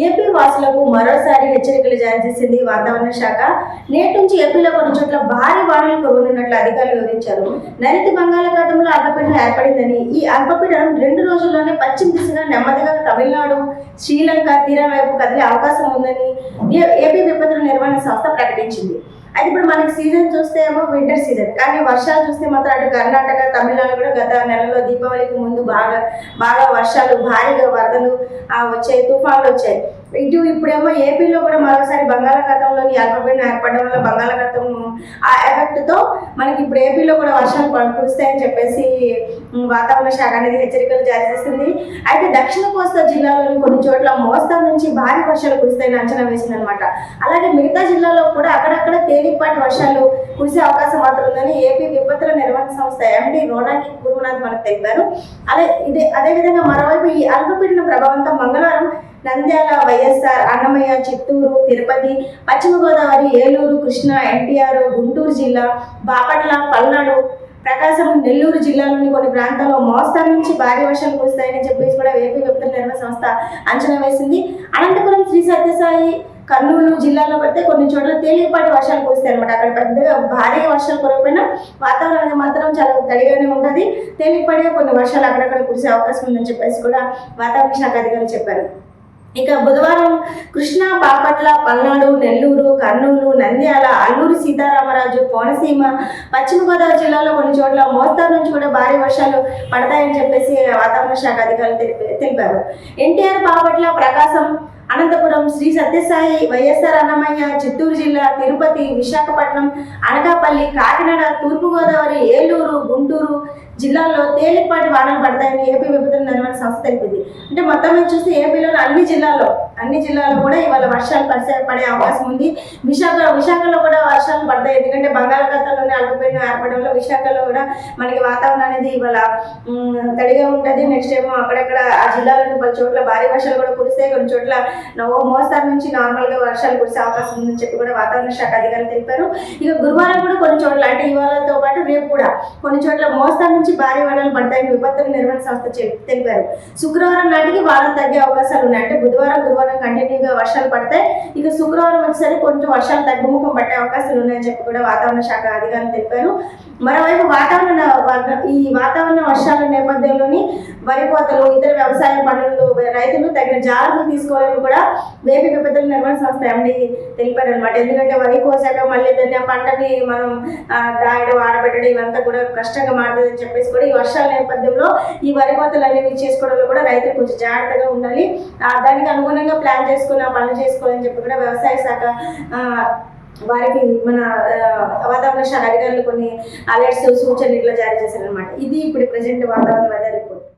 AP వాసులకు మరోసారి హెచ్చరికలు జారీ చేసింది వాతావరణ శాఖ. నేటి నుంచి ఏపీలో కొన్ని చోట్ల భారీ వానలు కురవనున్నట్లు అధికారులు వివరించారు. నైరుతి బంగాళాఖాతంలో అల్పపీడనం ఏర్పడిందని, ఈ అల్పపీడనం 2 రోజుల్లోనే పశ్చిమ దిశగా నెమ్మదిగా తమిళనాడు, శ్రీలంక తీరం వైపు కదిలే అవకాశం ఉందని ఏపీ విపత్తుల నిర్వహణ సంస్థ ప్రకటించింది. అయితే ఇప్పుడు మనకి సీజన్ చూస్తే ఏమో వింటర్ సీజన్, కానీ వర్షాలు చూస్తే మాత్రం అటు కర్ణాటక, తమిళనాడు కూడా గత నెలలో దీపావళికి ముందు బాగా వర్షాలు, భారీగా వరదలు వచ్చాయి, తుఫాన్లు వచ్చాయి. ఇప్పుడేమో ఏపీలో కూడా మరోసారి బంగాళాఖాతంలోని అల్పపీడనం ఏర్పడడం వల్ల బంగాళాఖాతం ఆ ఎఫెక్ట్తో మనకి ఇప్పుడు ఏపీలో కూడా వర్షాలు కురుస్తాయని చెప్పేసి వాతావరణ శాఖ అనేది హెచ్చరికలు జారీ చేస్తుంది. అయితే దక్షిణ కోస్తా జిల్లాలోని కొన్ని చోట్ల మోస్తరు నుంచి భారీ వర్షాలు కురుస్తాయని అంచనా వేసిందనమాట. అలాగే మిగతా జిల్లాలో కూడా అక్కడక్కడ తేలికపాటి వర్షాలు కురిసే అవకాశం మాత్రం ఉందని ఏపీ విపత్తుల నిర్వహణ సంస్థ ఎండి రోనాకి గురునాథ్ మనకు తెలిపారు. అదేవిధంగా మరోవైపు ఈ అల్పపీడన ప్రభావంతో మంగళవారం నంద్యాల, వైఎస్ఆర్, అన్నమయ్య, చిత్తూరు, తిరుపతి, పశ్చిమ గోదావరి, ఏలూరు, కృష్ణా, ఎన్టీఆర్, గుంటూరు జిల్లా, బాపట్ల, పల్నాడు, ప్రకాశం, నెల్లూరు జిల్లాలోని కొన్ని ప్రాంతాల్లో మోస్తరు నుంచి భారీ వర్షాలు కురుస్తాయని చెప్పేసి కూడా ఏపీ విపత్తుల నిర్వహణ సంస్థ అంచనా వేసింది. అనంతపురం, శ్రీ సత్యసాయి, కర్నూలు జిల్లాలో పడితే కొన్ని చోట్ల తేలికపాటి వర్షాలు కురుస్తాయి అనమాట. అక్కడ పెద్దగా భారీగా వర్షాలు కురవకపోయినా వాతావరణం అనేది మాత్రం చాలా తడిగానే ఉంటుంది. తేలికపాటిగా కొన్ని వర్షాలు అక్కడక్కడ కురిసే అవకాశం ఉందని చెప్పేసి కూడా వాతావరణ శాఖ అధికారులు చెప్పారు. ఇక బుధవారం కృష్ణా, బాపట్ల, పల్నాడు, నెల్లూరు, కర్నూలు, నంద్యాల, అల్లూరు సీతారామరాజు, కోనసీమ, పశ్చిమ గోదావరి జిల్లాలో కొన్ని చోట్ల మోస్తరు నుంచి కూడా భారీ వర్షాలు పడతాయని చెప్పేసి వాతావరణ శాఖ అధికారులు తెలిపారు. ఎన్టీఆర్, బాపట్ల, ప్రకాశం, అనంతపురం, శ్రీ సత్యసాయి, వైఎస్ఆర్, అన్నమయ్య, చిత్తూరు జిల్లా, తిరుపతి, విశాఖపట్నం, అనకాపల్లి, కాకినాడ, తూర్పుగోదావరి, ఏలూరు, గుంటూరు జిల్లాల్లో తేలికపాటి వానలు పడతాయని ఏపీ విపత్తుల నిర్వహణ సంస్థ తెలిపింది. అంటే మొత్తం మీద చూస్తే ఏపీలోని అన్ని జిల్లాల్లో కూడా ఇవాళ వర్షాలు పడే అవకాశం ఉంది. విశాఖలో కూడా వర్షాలు పడతాయి. ఎందుకంటే బంగాళాఖాతంలోనే అల్పపీడనం ఏర్పడంలో విశాఖలో కూడా మనకి వాతావరణం అనేది ఇవాళ తడిగా ఉంటుంది. నెక్స్ట్ ఏమో అక్కడక్కడ ఆ జిల్లాలోని పలు చోట్ల భారీ వర్షాలు కూడా కురిస్తాయి. కొన్ని చోట్ల మోస్తరు నుంచి నార్మల్గా వర్షాలు కురిసే అవకాశం ఉందని చెప్పి కూడా వాతావరణ శాఖ అధికారులు తెలిపారు. ఇక గురువారం కూడా కొన్ని చోట్ల, అంటే ఇవాళతో పాటు రేపు కూడా కొన్ని చోట్ల మోస్తరు నుంచి భారీ వానలు పడతాయని విపత్తుల నిర్వహణ సంస్థ తెలిపారు. శుక్రవారం నాటికి వానలు తగ్గే అవకాశాలు ఉన్నాయి. అంటే బుధవారం, గురువారం కంటిన్యూగా వర్షాలు పడతాయి. ఇక శుక్రవారం వచ్చేసరికి కొంచెం వర్షాలు తగ్గుముఖం పట్టే అవకాశాలు ఉన్నాయని చెప్పి కూడా వాతావరణ శాఖ అధికారులు తెలిపారు. మరోవైపు ఈ వాతావరణ వర్షాల నేపథ్యంలోని వరి కోతలు, ఇతర వ్యవసాయ పనులు రైతులు తగిన జాగ్రత్తలు తీసుకోవాలని కూడా ఏపీ విపత్తుల నిర్వహణ సంస్థ ఎండి తెలిపారు అనమాట. ఎందుకంటే వరి కోసాక మళ్ళీ దాన్ని పంటని మనం దాయడం, ఆరబెట్టడం ఇవంతా కూడా కష్టంగా మారుతుందని చెప్పేసి కూడా ఈ వర్షాల నేపథ్యంలో ఈ వరి కోతలు అనేవి చేసుకోవడంలో కూడా రైతులు కొంచెం జాగ్రత్తగా ఉండాలి. దానికి అనుగుణంగా ప్లాన్ చేసుకుని ఆ పనులు చేసుకోవాలని చెప్పి కూడా వ్యవసాయ శాఖ వారికి మన వాతావరణ శాఖ అధికారులు కొన్ని అలర్ట్స్, సూచనలు ఇట్లా జారీ చేశారనమాట. ఇది ఇప్పుడు ప్రెజెంట్ వాతావరణ వెదర్ రిపోర్ట్.